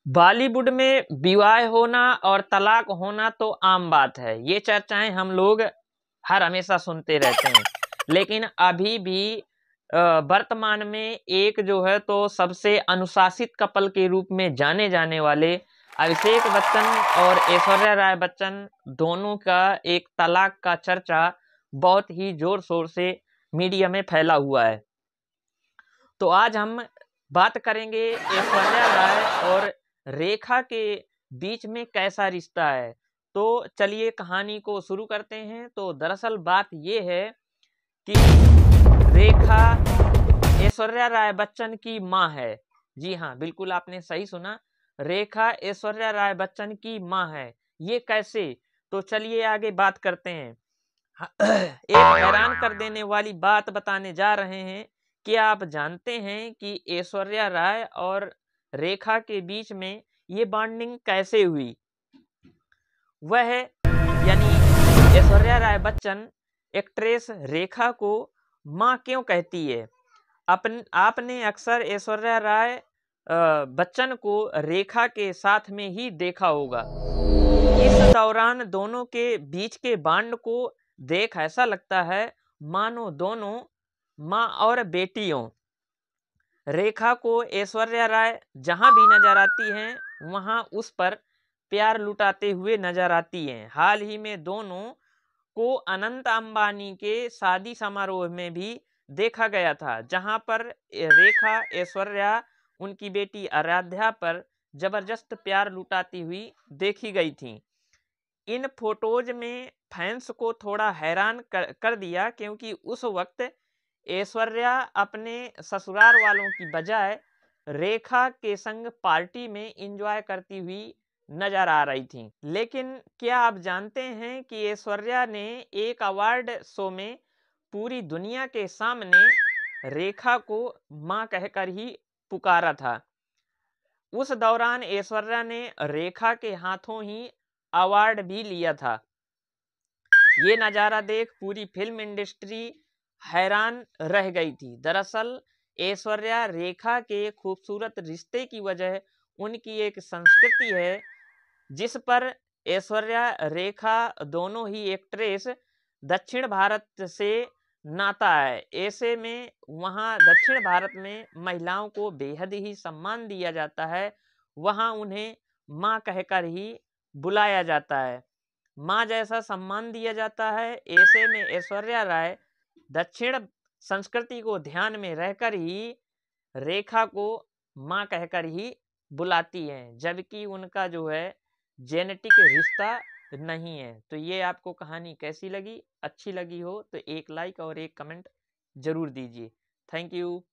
बॉलीवुड में विवाह होना और तलाक होना तो आम बात है। ये चर्चाएं हम लोग हर हमेशा सुनते रहते हैं। लेकिन अभी भी वर्तमान में एक जो है तो सबसे अनुशासित कपल के रूप में जाने जाने वाले अभिषेक बच्चन और ऐश्वर्या राय बच्चन दोनों का एक तलाक का चर्चा बहुत ही जोर शोर से मीडिया में फैला हुआ है। तो आज हम बात करेंगे ऐश्वर्या राय और रेखा के बीच में कैसा रिश्ता है। तो चलिए कहानी को शुरू करते हैं। तो दरअसल बात ये है कि रेखा ऐश्वर्या राय बच्चन की मां है। जी हाँ, बिल्कुल आपने सही सुना, रेखा ऐश्वर्या राय बच्चन की मां है। ये कैसे? तो चलिए आगे बात करते हैं। एक हैरान कर देने वाली बात बताने जा रहे हैं। क्या आप जानते हैं कि ऐश्वर्या राय और रेखा के बीच में ये बॉन्डिंग कैसे हुई? वह यानी ऐश्वर्या राय बच्चन एक्ट्रेस रेखा को मां क्यों कहती है? आपने अक्सर ऐश्वर्या राय बच्चन को रेखा के साथ में ही देखा होगा। इस दौरान दोनों के बीच के बॉन्ड को देख ऐसा लगता है मानो दोनों माँ और बेटियों। रेखा को ऐश्वर्या राय जहां भी नजर आती हैं वहां उस पर प्यार लुटाते हुए नजर आती हैं। हाल ही में दोनों को अनंत अंबानी के शादी समारोह में भी देखा गया था, जहां पर रेखा ऐश्वर्या उनकी बेटी आराध्या पर जबरदस्त प्यार लुटाती हुई देखी गई थी। इन फोटोज में फैंस को थोड़ा हैरान कर दिया, क्योंकि उस वक्त ऐश्वर्या अपने ससुराल वालों की बजाय रेखा के संग पार्टी में एंजॉय करती हुई नजर आ रही थी। लेकिन क्या आप जानते हैं कि ऐश्वर्या ने एक अवार्ड शो में पूरी दुनिया के सामने रेखा को मां कहकर ही पुकारा था। उस दौरान ऐश्वर्या ने रेखा के हाथों ही अवार्ड भी लिया था। ये नज़ारा देख पूरी फिल्म इंडस्ट्री हैरान रह गई थी। दरअसल ऐश्वर्या रेखा के खूबसूरत रिश्ते की वजह उनकी एक संस्कृति है, जिस पर ऐश्वर्या रेखा दोनों ही एक्ट्रेस दक्षिण भारत से नाता है। ऐसे में वहाँ दक्षिण भारत में महिलाओं को बेहद ही सम्मान दिया जाता है। वहाँ उन्हें माँ कहकर ही बुलाया जाता है। माँ जैसा सम्मान दिया जाता है। ऐसे में ऐश्वर्या राय दक्षिण संस्कृति को ध्यान में रहकर ही रेखा को माँ कहकर ही बुलाती हैं, जबकि उनका जो है जेनेटिक रिश्ता नहीं है। तो ये आपको कहानी कैसी लगी? अच्छी लगी हो तो एक लाइक और एक कमेंट जरूर दीजिए। Thank you.